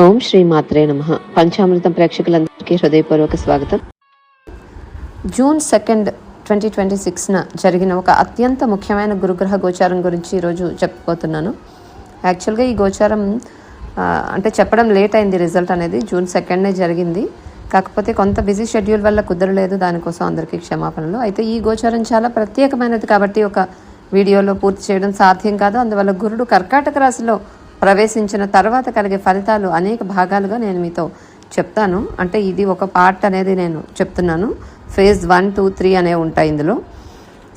ఓం శ్రీ మాత్రే నమః. పంచామృతం ప్రేక్షకులందరికీ హృదయపూర్వక స్వాగతం. జూన్ 2, 2026న జరిగిన ఒక అత్యంత ముఖ్యమైన గురుగ్రహ గోచారం గురించి ఈరోజు చెప్పబోతున్నాను. యాక్చువల్గా ఈ గోచారం అంటే చెప్పడం లేట్ అయింది. రిజల్ట్ అనేది జూన్ 2నే జరిగింది. కాకపోతే కొంత బిజీ షెడ్యూల్ వల్ల కుదరలేదు. దానికోసం అందరికీ క్షమాపణలు. అయితే ఈ గోచారం చాలా ప్రత్యేకమైనది కాబట్టి ఒక వీడియోలో పూర్తి చేయడం సాధ్యం కాదు. అందువల్ల గురుడు కర్కాటక రాశిలో ప్రవేశించిన తర్వాత కలిగే ఫలితాలు అనేక భాగాలుగా నేను మీతో చెప్తాను. అంటే ఇది ఒక పార్ట్ అనేది నేను చెప్తున్నాను. ఫేజ్ 1, 2, 3 అనేవి ఉంటాయి ఇందులో.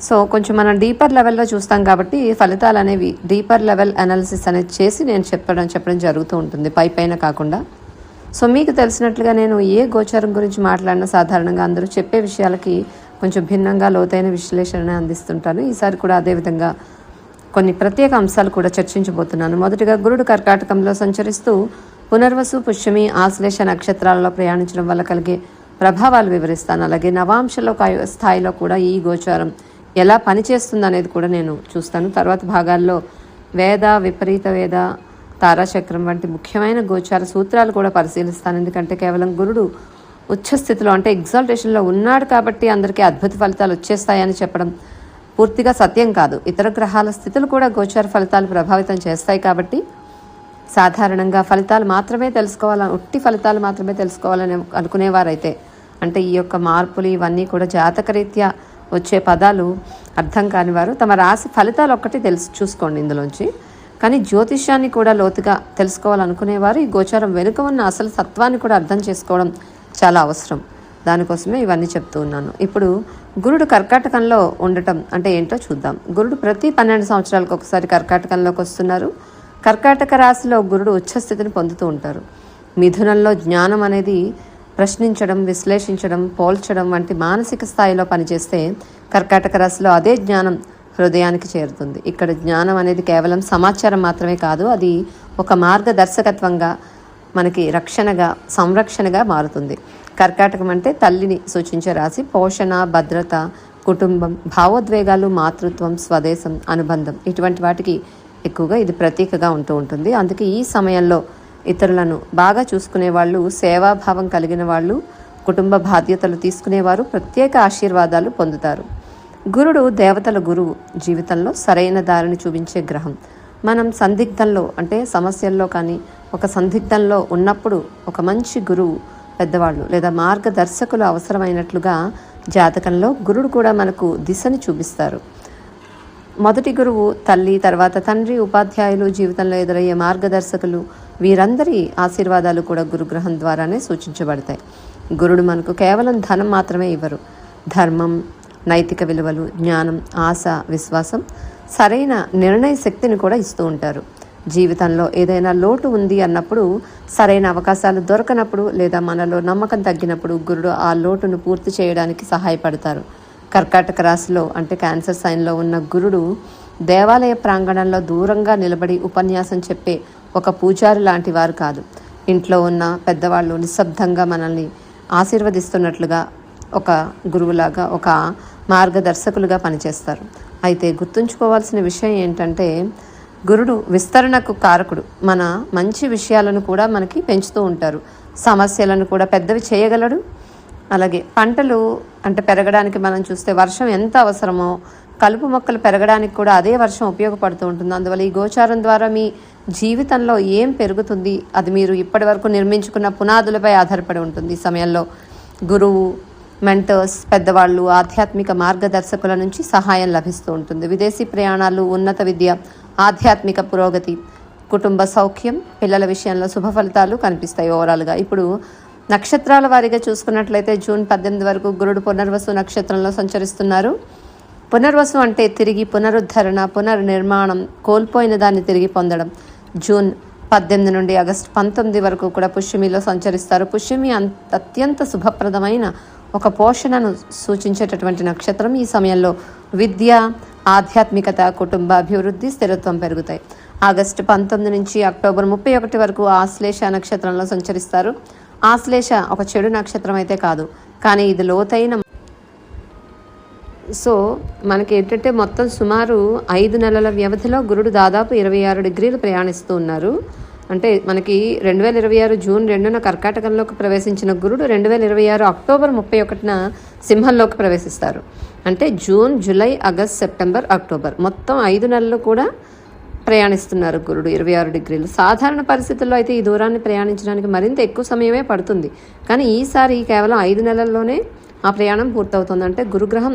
సో కొంచెం మనం డీపర్ లెవెల్లో చూస్తాం కాబట్టి ఫలితాలు అనేవి డీపర్ లెవెల్ అనాలిసిస్ అనేది చేసి నేను చెప్పడం జరుగుతూ ఉంటుంది, పైన కాకుండా. సో మీకు తెలిసినట్లుగా నేను ఏ గోచారం గురించి మాట్లాడినా సాధారణంగా అందరూ చెప్పే విషయాలకి కొంచెం భిన్నంగా లోతైన విశ్లేషణ అందిస్తుంటాను. ఈసారి కూడా అదేవిధంగా కొన్ని ప్రత్యేక అంశాలు కూడా చర్చించబోతున్నాను. మొదటిగా గురుడు కర్కాటకంలో సంచరిస్తూ పునర్వసు, పుష్యమి, ఆశ్లేష నక్షత్రాలలో ప్రయాణించడం వల్ల కలిగే ప్రభావాలు వివరిస్తాను. అలాగే నవాంశలో స్థాయిలో కూడా ఈ గోచారం ఎలా పనిచేస్తుంది అనేది కూడా నేను చూస్తాను. తర్వాత భాగాల్లో వేద, విపరీత వేద, తారాచక్రం వంటి ముఖ్యమైన గోచార సూత్రాలు కూడా పరిశీలిస్తాను. ఎందుకంటే కేవలం గురుడు ఉచ్చస్థితిలో అంటే ఎగ్జాల్టేషన్లో ఉన్నాడు కాబట్టి అందరికీ అద్భుత ఫలితాలు వచ్చేస్తాయని చెప్పడం పూర్తిగా సత్యం కాదు. ఇతర గ్రహాల స్థితులు కూడా గోచార ఫలితాలు ప్రభావితం చేస్తాయి కాబట్టి సాధారణంగా ఫలితాలు మాత్రమే తెలుసుకోవాలని, ఉట్టి ఫలితాలు మాత్రమే తెలుసుకోవాలని అనుకునేవారైతే, అంటే ఈ యొక్క మార్పులు ఇవన్నీ కూడా జాతకరీత్యా వచ్చే పదాలు అర్థం కాని వారు తమ రాశి ఫలితాలు ఒక్కటి చూసుకోండి ఇందులోంచి. కానీ జ్యోతిష్యాన్ని కూడా లోతుగా తెలుసుకోవాలనుకునేవారు ఈ గోచారం వెనుక ఉన్న అసలు తత్వాన్ని కూడా అర్థం చేసుకోవడం చాలా అవసరం. దానికోసమే ఇవన్నీ చెప్తూ ఉన్నాను. ఇప్పుడు గురుడు కర్కాటకంలో ఉండటం అంటే ఏంటో చూద్దాం. గురుడు ప్రతి 12 సంవత్సరాలకు ఒకసారి కర్కాటకంలోకి వస్తున్నారు. కర్కాటక రాశిలో గురుడు ఉచ్చస్థితిని పొందుతూ ఉంటారు. మిథునంలో జ్ఞానం అనేది ప్రశ్నించడం, విశ్లేషించడం, పోల్చడం వంటి మానసిక స్థాయిలో పనిచేస్తే కర్కాటక రాశిలో అదే జ్ఞానం హృదయానికి చేరుతుంది. ఇక్కడ జ్ఞానం అనేది కేవలం సమాచారం మాత్రమే కాదు, అది ఒక మార్గదర్శకత్వంగా మనకి రక్షణగా, సంరక్షణగా మారుతుంది. కర్కాటకం అంటే తల్లిని సూచించే రాశి. పోషణ, భద్రత, కుటుంబం, భావోద్వేగాలు, మాతృత్వం, స్వదేశం, అనుబంధం ఇటువంటి వాటికి ఎక్కువగా ఇది ప్రతీకగా ఉంటూ ఉంటుంది. అందుకే ఈ సమయంలో ఇతరులను బాగా చూసుకునే వాళ్ళు, సేవాభావం కలిగిన వాళ్ళు, కుటుంబ బాధ్యతలు తీసుకునేవారు ప్రత్యేక ఆశీర్వాదాలు పొందుతారు. గురుడు దేవతల గురువు, జీవితంలో సరైన దారిని చూపించే గ్రహం. మనం సందిగ్ధంలో అంటే సమస్యల్లో కానీ ఒక సందిగ్ధంలో ఉన్నప్పుడు ఒక మంచి గురువు, పెద్దవాళ్ళు లేదా మార్గదర్శకులు అవసరమైనట్లుగా జాతకంలో గురుడు కూడా మనకు దిశని చూపిస్తారు. మొదటి గురువు తల్లి, తర్వాత తండ్రి, ఉపాధ్యాయులు, జీవితంలో ఎదురయ్యే మార్గదర్శకులు, వీరందరి ఆశీర్వాదాలు కూడా గురుగ్రహం ద్వారానే సూచించబడతాయి. గురుడు మనకు కేవలం ధనం మాత్రమే ఇవ్వరు. ధర్మం, నైతిక విలువలు, జ్ఞానం, ఆశ, విశ్వాసం, సరైన నిర్ణయ శక్తిని కూడా ఇస్తూ ఉంటారు. జీవితంలో ఏదైనా లోటు ఉంది అన్నప్పుడు, సరైన అవకాశాలు దొరకనప్పుడు లేదా మనలో నమ్మకం తగ్గినప్పుడు గురుడు ఆ లోటును పూర్తి చేయడానికి సహాయపడతారు. కర్కాటక రాశిలో అంటే క్యాన్సర్ సైన్లో ఉన్న గురుడు దేవాలయ ప్రాంగణంలో దూరంగా నిలబడి ఉపన్యాసం చెప్పే ఒక పూజారి లాంటి వారు కాదు. ఇంట్లో ఉన్న పెద్దవాళ్ళు నిశ్శబ్దంగా మనల్ని ఆశీర్వదిస్తున్నట్లుగా ఒక గురువులాగా, ఒక మార్గదర్శకులుగా పనిచేస్తారు. అయితే గుర్తుంచుకోవాల్సిన విషయం ఏంటంటే గురుడు విస్తరణకు కారకుడు. మన మంచి విషయాలను కూడా మనకి పెంచుతూ ఉంటారు. సమస్యలను కూడా పెద్దవి చేయగలడు. అలాగే పంటలు అంటే పెరగడానికి మనం చూస్తే వర్షం ఎంత అవసరమో కలుపు మొక్కలు పెరగడానికి కూడా అదే వర్షం ఉపయోగపడుతూ ఉంటుంది. అందువల్ల ఈ గోచారం ద్వారా మీ జీవితంలో ఏం పెరుగుతుంది అది మీరు ఇప్పటి వరకు నిర్మించుకున్న పునాదులపై ఆధారపడి ఉంటుంది. ఈ సమయంలో గురువు, మెంటర్స్, పెద్దవాళ్ళు, ఆధ్యాత్మిక మార్గదర్శకుల నుంచి సహాయం లభిస్తూ ఉంటుంది. విదేశీ ప్రయాణాలు, ఉన్నత విద్య, ఆధ్యాత్మిక పురోగతి, కుటుంబ సౌఖ్యం, పిల్లల విషయంలో శుభ ఫలితాలు కనిపిస్తాయి ఓవరాల్గా. ఇప్పుడు నక్షత్రాల వారీగా చూసుకున్నట్లయితే జూన్ 18 వరకు గురుడు పునర్వసు నక్షత్రంలో సంచరిస్తున్నారు. పునర్వసు అంటే తిరిగి పునరుద్ధరణ, పునర్నిర్మాణం, కోల్పోయిన దాన్ని తిరిగి పొందడం. జూన్ 18 నుండి ఆగస్టు 19 వరకు కూడా పుష్యమిలో సంచరిస్తారు. పుష్యమి అత్యంత శుభప్రదమైన ఒక పోషణను సూచించేటటువంటి నక్షత్రం. ఈ సమయంలో విద్య, ఆధ్యాత్మికత, కుటుంబ అభివృద్ధి, స్థిరత్వం పెరుగుతాయి. ఆగస్టు 19 నుంచి అక్టోబర్ 31 వరకు ఆశ్లేష నక్షత్రంలో సంచరిస్తారు. ఆశ్లేష ఒక చెడు నక్షత్రం అయితే కాదు, కానీ ఇది లోతైన. సో మనకి ఏంటంటే మొత్తం సుమారు 5 నెలల వ్యవధిలో గురుడు దాదాపు 26 డిగ్రీలు ప్రయాణిస్తూ ఉన్నారు. అంటే మనకి 2026 జూన్ 2న కర్కాటకంలోకి ప్రవేశించిన గురుడు 2026 అక్టోబర్ 31న సింహంలోకి ప్రవేశిస్తారు. అంటే June, July, August, September, October మొత్తం 5 నెలలు కూడా ప్రయాణిస్తున్నారు గురుడు 26 డిగ్రీలు. సాధారణ పరిస్థితుల్లో అయితే ఈ దూరాన్ని ప్రయాణించడానికి మరింత ఎక్కువ సమయమే పడుతుంది. కానీ ఈసారి కేవలం 5 నెలల్లోనే ఆ ప్రయాణం పూర్తవుతుంది. అంటే గురుగ్రహం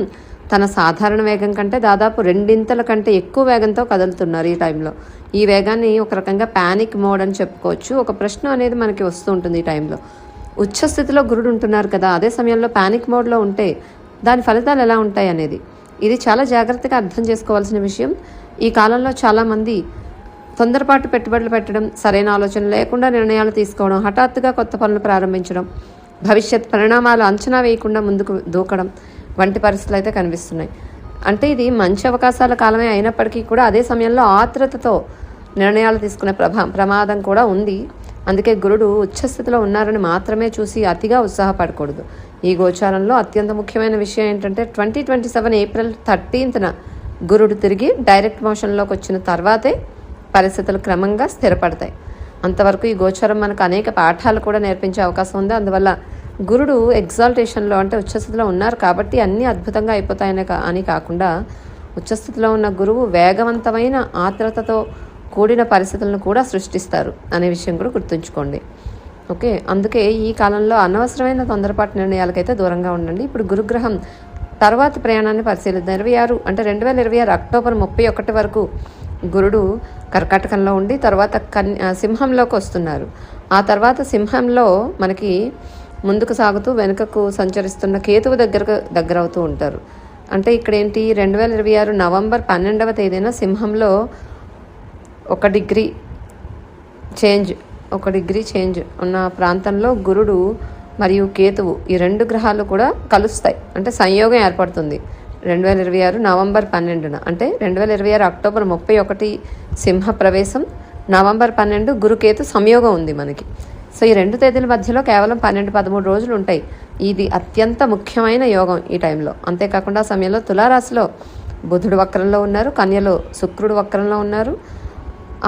తన సాధారణ వేగం కంటే దాదాపు 2 కంటే ఎక్కువ వేగంతో కదులుతున్నారు ఈ టైంలో. ఈ వేగాన్ని ఒక రకంగా ప్యానిక్ మోడ్ అని చెప్పుకోవచ్చు. ఒక ప్రశ్న అనేది మనకి వస్తూ ఉంటుంది ఈ టైంలో. ఉచ్చస్థితిలో గురుడు ఉంటున్నారు కదా, అదే సమయంలో ప్యానిక్ మోడ్లో ఉంటే దాని ఫలితాలు ఎలా ఉంటాయి అనేది ఇది చాలా జాగ్రత్తగా అర్థం చేసుకోవాల్సిన విషయం. ఈ కాలంలో చాలామంది తొందరపాటు పెట్టుబడులు పెట్టడం, సరైన ఆలోచన లేకుండా నిర్ణయాలు తీసుకోవడం, హఠాత్తుగా కొత్త పనులు ప్రారంభించడం, భవిష్యత్ పరిణామాలు అంచనా వేయకుండా ముందుకు దూకడం వంటి పరిస్థితులు అయితే కనిపిస్తున్నాయి. అంటే ఇది మంచి అవకాశాల కాలమే అయినప్పటికీ కూడా అదే సమయంలో ఆత్రుతతో నిర్ణయాలు తీసుకునే ప్రమాదం కూడా ఉంది. అందుకే గురుడు ఉచ్చస్థితిలో ఉన్నారని మాత్రమే చూసి అతిగా ఉత్సాహపడకూడదు. ఈ గోచారంలో అత్యంత ముఖ్యమైన విషయం ఏంటంటే 2027 ఏప్రిల్ 13న గురుడు తిరిగి డైరెక్ట్ మోషన్లోకి వచ్చిన తర్వాతే పరిస్థితులు క్రమంగా స్థిరపడతాయి. అంతవరకు ఈ గోచారం మనకు అనేక పాఠాలు కూడా నేర్పించే అవకాశం ఉంది. అందువల్ల గురుడు ఎగ్జాల్టేషన్లో అంటే ఉచ్చస్థితిలో ఉన్నారు కాబట్టి అన్నీ అద్భుతంగా అయిపోతాయని అని కాకుండా ఉచ్చస్థితిలో ఉన్న గురువు వేగవంతమైన ఆత్రతతో కూడిన పరిస్థితులను కూడా సృష్టిస్తారు అనే విషయం కూడా గుర్తుంచుకోండి. ఓకే, అందుకే ఈ కాలంలో అనవసరమైన తొందరపాటు నిర్ణయాలకైతే దూరంగా ఉండండి. ఇప్పుడు గురుగ్రహం తర్వాత ప్రయాణాన్ని పరిశీలిద్దాం. 2026 అక్టోబర్ 31 వరకు గురుడు కర్కాటకంలో ఉండి తర్వాత సింహంలోకి వస్తున్నారు. ఆ తర్వాత సింహంలో మనకి ముందుకు సాగుతూ వెనుకకు సంచరిస్తున్న కేతువు దగ్గర అవుతూ ఉంటారు. అంటే ఇక్కడ ఏంటి, 2026 నవంబర్ 12వ తేదీన సింహంలో 1 డిగ్రీ చేంజ్ ఉన్న ప్రాంతంలో గురుడు మరియు కేతువు ఈ 2 గ్రహాలు కూడా కలుస్తాయి. అంటే సంయోగం ఏర్పడుతుంది 2026 నవంబర్ 12న. అంటే 2026 అక్టోబర్ 31 సింహ ప్రవేశం, నవంబర్ 12 గురుకేతు సంయోగం ఉంది మనకి. సో ఈ 2 తేదీల మధ్యలో కేవలం 12-13 రోజులు ఉంటాయి. ఇది అత్యంత ముఖ్యమైన యోగం ఈ టైంలో. అంతేకాకుండా ఆ సమయంలో తులారాశిలో బుధుడు వక్రంలో ఉన్నారు, కన్యలో శుక్రుడు వక్రంలో ఉన్నారు.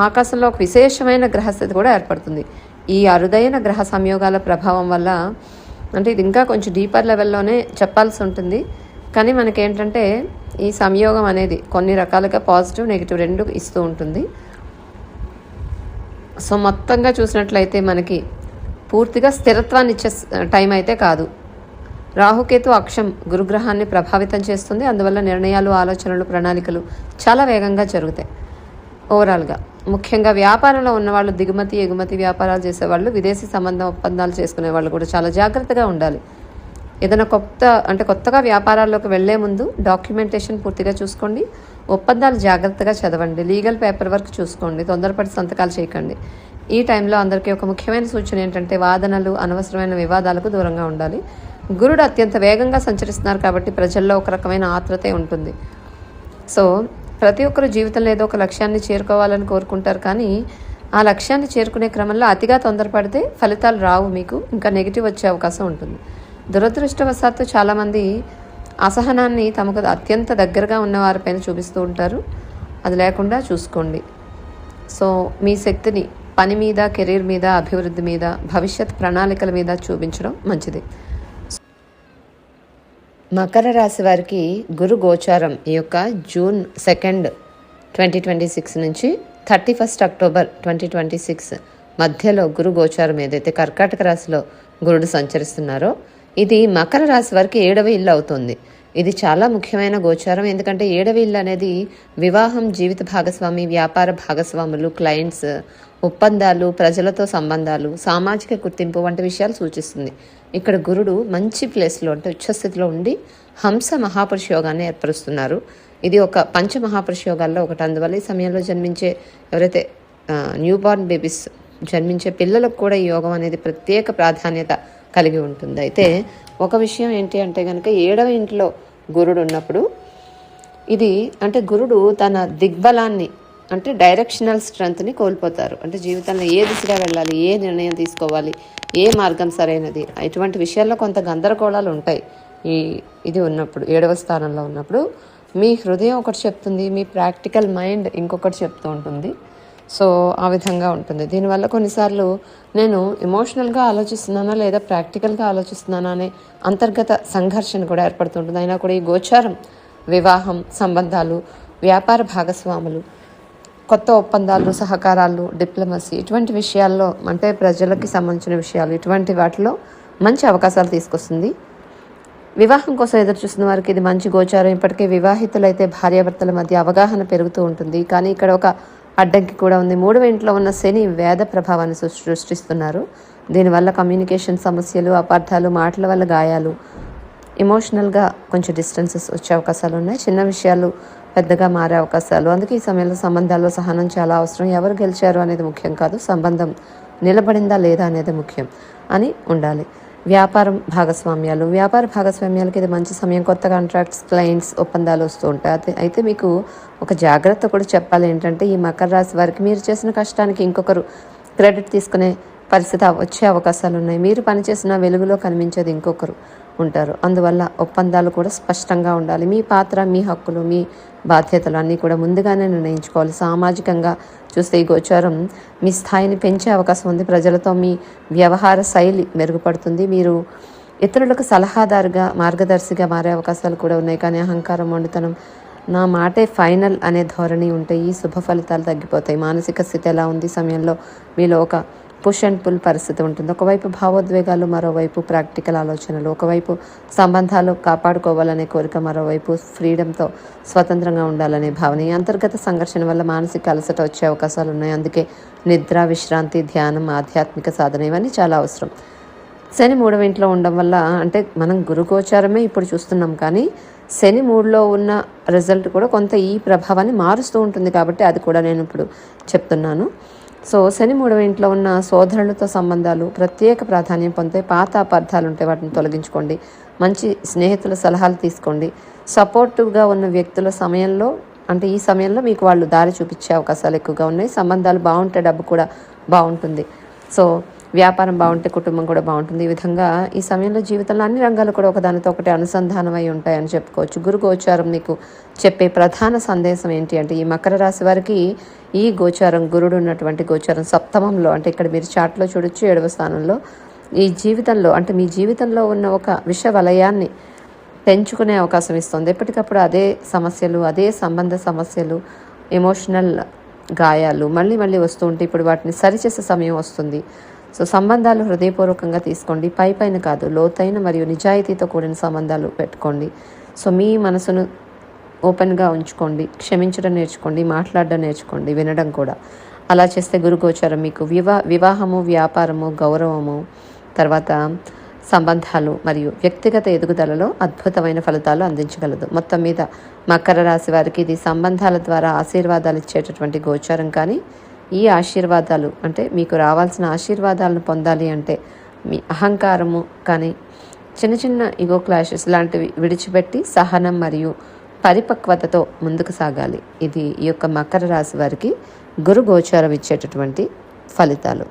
ఆకాశంలో ఒక విశేషమైన గ్రహస్థితి కూడా ఏర్పడుతుంది. ఈ అరుదైన గ్రహ సంయోగాల ప్రభావం వల్ల అంటే ఇది ఇంకా కొంచెం డీపర్ లెవెల్లోనే చెప్పాల్సి ఉంటుంది. కానీ మనకేంటంటే ఈ సంయోగం అనేది కొన్ని రకాలుగా పాజిటివ్, నెగిటివ్ 2 ఇస్తూ ఉంటుంది. సో మొత్తంగా చూసినట్లయితే మనకి పూర్తిగా స్థిరత్వాన్ని ఇచ్చే టైం అయితే కాదు. రాహుకేతు అక్షం గురుగ్రహాన్ని ప్రభావితం చేస్తుంది. అందువల్ల నిర్ణయాలు, ఆలోచనలు, ప్రణాళికలు చాలా వేగంగా జరుగుతాయి. ఓవరాల్గా ముఖ్యంగా వ్యాపారంలో ఉన్నవాళ్ళు, దిగుమతి ఎగుమతి వ్యాపారాలు చేసేవాళ్ళు, విదేశీ ఒప్పందాలు చేసుకునే వాళ్ళు కూడా చాలా జాగ్రత్తగా ఉండాలి. ఏదైనా కొత్తగా వ్యాపారాల్లోకి వెళ్లే ముందు డాక్యుమెంటేషన్ పూర్తిగా చూసుకోండి, ఒప్పందాలు జాగ్రత్తగా చదవండి, లీగల్ పేపర్ వర్క్ చూసుకోండి, తొందరపడి సంతకాలు చేయకండి. ఈ టైంలో అందరికీ ఒక ముఖ్యమైన సూచన ఏంటంటే వాదనలు, అనవసరమైన వివాదాలకు దూరంగా ఉండాలి. గురుడు అత్యంత వేగంగా సంచరిస్తున్నారు కాబట్టి ప్రజల్లో ఒక రకమైన ఆత్రతే ఉంటుంది. సో ప్రతి ఒక్కరు జీవితంలో ఏదో ఒక లక్ష్యాన్ని చేరుకోవాలని కోరుకుంటారు. కానీ ఆ లక్ష్యాన్ని చేరుకునే క్రమంలో అతిగా తొందరపడితే ఫలితాలు రావు, మీకు ఇంకా నెగిటివ్ వచ్చే అవకాశం ఉంటుంది. దురదృష్టవశాత్తు చాలామంది అసహనాన్ని తమకు అత్యంత దగ్గరగా ఉన్న వారిపైన చూపిస్తూ ఉంటారు. అది లేకుండా చూసుకోండి. సో మీ శక్తిని పని మీద, కెరీర్ మీద, అభివృద్ధి మీద, భవిష్యత్ ప్రణాళికల మీద చూపించడం మంచిది. మకర రాశి వారికి గురు గోచారం ఈ యొక్క జూన్ 2, 2026 నుంచి 31 అక్టోబర్ 2026 మధ్యలో గురు గోచారం ఏదైతే కర్కాటక రాశిలో గురుడు సంచరిస్తున్నారో ఇది మకర రాశి వారికి 7వ ఇల్లు అవుతుంది. ఇది చాలా ముఖ్యమైన గోచారం. ఎందుకంటే 7వ ఇల్లు అనేది వివాహం, జీవిత భాగస్వామి, వ్యాపార భాగస్వాములు, క్లయింట్స్, ఒప్పందాలు, ప్రజలతో సంబంధాలు, సామాజిక గుర్తింపు వంటి విషయాలు సూచిస్తుంది. ఇక్కడ గురుడు మంచి ప్లేస్లో అంటే ఉచ్చస్థితిలో ఉండి హంస మహాపురుష యోగాన్ని ఏర్పరుస్తున్నారు. ఇది ఒక పంచ మహాపురుష యోగాల్లో ఒకటి. అందువల్ల ఈ సమయంలో జన్మించే ఎవరైతే న్యూ బార్న్ బేబీస్ జన్మించే పిల్లలకు కూడా ఈ యోగం అనేది ప్రత్యేక ప్రాధాన్యత కలిగి ఉంటుంది. అయితే ఒక విషయం ఏంటి అంటే కనుక 7వ ఇంట్లో గురుడు ఉన్నప్పుడు ఇది అంటే గురుడు తన దిగ్బలాన్ని అంటే డైరెక్షనల్ స్ట్రెంగ్త్ని కోల్పోతారు. అంటే జీవితంలో ఏ దిశగా వెళ్ళాలి, ఏ నిర్ణయం తీసుకోవాలి, ఏ మార్గం సరైనది, ఇటువంటి విషయాల్లో కొంత గందరగోళాలు ఉంటాయి. ఇది ఉన్నప్పుడు 7వ స్థానంలో ఉన్నప్పుడు మీ హృదయం ఒకటి చెప్తుంది, మీ ప్రాక్టికల్ మైండ్ ఇంకొకటి చెప్తూ ఉంటుంది. సో ఆ విధంగా ఉంటుంది. దీనివల్ల కొన్నిసార్లు నేను ఎమోషనల్గా ఆలోచిస్తున్నానా లేదా ప్రాక్టికల్గా ఆలోచిస్తున్నానా అనే అంతర్గత సంఘర్షణ కూడా ఏర్పడుతుంటుంది. అయినా కూడా ఈ గోచారం వివాహం, సంబంధాలు, వ్యాపార భాగస్వాములు, కొత్త ఒప్పందాలు, సహకారాలు, డిప్లొమసీ ఇటువంటి విషయాల్లో అంటే ప్రజలకి సంబంధించిన విషయాలు ఇటువంటి వాటిలో మంచి అవకాశాలు తీసుకొస్తుంది. వివాహం కోసం ఎదురు చూస్తున్న వారికి ఇది మంచి గోచారం. ఇప్పటికే వివాహితులైతే భార్యాభర్తల మధ్య అవగాహన పెరుగుతూ ఉంటుంది. కానీ ఇక్కడ ఒక అడ్డంకి కూడా ఉంది. 3వ ఇంట్లో ఉన్న శని వేద ప్రభావాన్ని సృష్టిస్తున్నారు. దీనివల్ల కమ్యూనికేషన్ సమస్యలు, అపార్థాలు, మాటల వల్ల గాయాలు, ఎమోషనల్గా కొంచెం డిస్టెన్సెస్ వచ్చే అవకాశాలు ఉన్నాయి. చిన్న విషయాలు పెద్దగా మారే అవకాశాలు. అందుకే ఈ సమయంలో సంబంధాల్లో సహనం చాలా అవసరం. ఎవరు గెలిచారు అనేది ముఖ్యం కాదు, సంబంధం నిలబడిందా లేదా అనేది ముఖ్యం అని ఉండాలి. వ్యాపార భాగస్వామ్యాలకి ఇది మంచి సమయం. కొత్త కాంట్రాక్ట్స్, క్లయింట్స్, ఒప్పందాలు వస్తూ ఉంటాయి. అయితే మీకు ఒక జాగ్రత్త కూడా చెప్పాలి ఏంటంటే, ఈ మకర రాశి వారికి మీరు చేసిన కష్టానికి ఇంకొకరు క్రెడిట్ తీసుకునే పరిస్థితి వచ్చే అవకాశాలు ఉన్నాయి. మీరు పనిచేసిన వెలుగులో కనిపించేది ఇంకొకరు ఉంటారు. అందువల్ల ఒప్పందాలు కూడా స్పష్టంగా ఉండాలి. మీ పాత్ర, మీ హక్కులు, మీ బాధ్యతలు అన్నీ కూడా ముందుగానే నిర్ణయించుకోవాలి. సామాజికంగా చూస్తే ఈ గోచారం మీ స్థాయిని పెంచే అవకాశం ఉంది. ప్రజలతో మీ వ్యవహార శైలి మెరుగుపడుతుంది. మీరు ఇతరులకు సలహాదారుగా, మార్గదర్శిగా మారే అవకాశాలు కూడా ఉన్నాయి. కానీ అహంకారం, మొండితనం, నా మాటే ఫైనల్ అనే ధోరణి ఉంటే ఈ శుభ ఫలితాలు తగ్గిపోతాయి. మానసిక స్థితి ఎలా ఉంది సమయంలో మీలో ఒక పుష్ అండ్ పుల్ పరిస్థితి ఉంటుంది. ఒకవైపు భావోద్వేగాలు, మరోవైపు ప్రాక్టికల్ ఆలోచనలు, ఒకవైపు సంబంధాలు కాపాడుకోవాలనే కోరిక, మరోవైపు ఫ్రీడంతో స్వతంత్రంగా ఉండాలనే భావన. ఈ అంతర్గత సంఘర్షణ వల్ల మానసిక అలసట వచ్చే అవకాశాలు ఉన్నాయి. అందుకే నిద్ర, విశ్రాంతి, ధ్యానం, ఆధ్యాత్మిక సాధన ఇవన్నీ చాలా అవసరం. శని 3వ ఇంట్లో ఉండడం వల్ల అంటే మనం గురుగోచారమే ఇప్పుడు చూస్తున్నాం, కానీ శని 3లో ఉన్న రిజల్ట్ కూడా కొంత ఈ ప్రభావాన్ని మారుస్తూ ఉంటుంది. కాబట్టి అది కూడా నేను ఇప్పుడు చెప్తున్నాను. సో శని 3వ ఇంట్లో ఉన్న సోదరులతో సంబంధాలు ప్రత్యేక ప్రాధాన్యం పొందుతాయి. పాత అపార్థాలు ఉంటే వాటిని తొలగించుకోండి. మంచి స్నేహితుల సలహాలు తీసుకోండి. సపోర్టివ్గా ఉన్న వ్యక్తుల సమయంలో అంటే ఈ సమయంలో మీకు వాళ్ళు దారి చూపించే అవకాశాలు ఎక్కువగా ఉన్నాయి. సంబంధాలు బాగుంటే డబ్బు కూడా బాగుంటుంది. సో వ్యాపారం బాగుంటే కుటుంబం కూడా బాగుంటుంది. ఈ విధంగా ఈ సమయంలో జీవితంలో అన్ని రంగాలు కూడా ఒకదానితో ఒకటి అనుసంధానమై ఉంటాయని చెప్పుకోవచ్చు. గురు గోచారం మీకు చెప్పే ప్రధాన సందేశం ఏంటి అంటే, ఈ మకర రాశి వారికి ఈ గోచారం, గురుడు ఉన్నటువంటి గోచారం సప్తమంలో అంటే ఇక్కడ మీరు చార్ట్లో చూడొచ్చు 7వ స్థానంలో ఈ జీవితంలో అంటే మీ జీవితంలో ఉన్న ఒక విష వలయాన్ని పెంచుకునే అవకాశం ఇస్తుంది. ఎప్పటికప్పుడు అదే సమస్యలు, అదే సంబంధ సమస్యలు, ఎమోషనల్ గాయాలు మళ్ళీ మళ్ళీ వస్తూ ఉంటే ఇప్పుడు వాటిని సరిచేసే సమయం వస్తుంది. సో సంబంధాలు హృదయపూర్వకంగా తీసుకోండి. పైన కాదు, లోతైన మరియు నిజాయితీతో కూడిన సంబంధాలు పెట్టుకోండి. సో మీ మనసును ఓపెన్గా ఉంచుకోండి. క్షమించడం నేర్చుకోండి, మాట్లాడడం నేర్చుకోండి, వినడం కూడా. అలా చేస్తే గురుగోచారం మీకు వివాహము, వ్యాపారము, గౌరవము, తర్వాత సంబంధాలు మరియు వ్యక్తిగత ఎదుగుదలలో అద్భుతమైన ఫలితాలు అందించగలదు. మొత్తం మీద మకర రాశి వారికి ఇది సంబంధాల ద్వారా ఆశీర్వాదాలు ఇచ్చేటటువంటి గోచారం. కానీ ఈ ఆశీర్వాదాలు అంటే మీకు రావాల్సిన ఆశీర్వాదాలను పొందాలి అంటే మీ అహంకారము కానీ చిన్న చిన్న ఈగో క్లాషెస్ లాంటివి విడిచిపెట్టి సహనం మరియు పరిపక్వతతో ముందుకు సాగాలి. ఇది ఈ యొక్క మకర రాశి వారికి గురు గోచారం ఇచ్చేటటువంటి ఫలితాలు.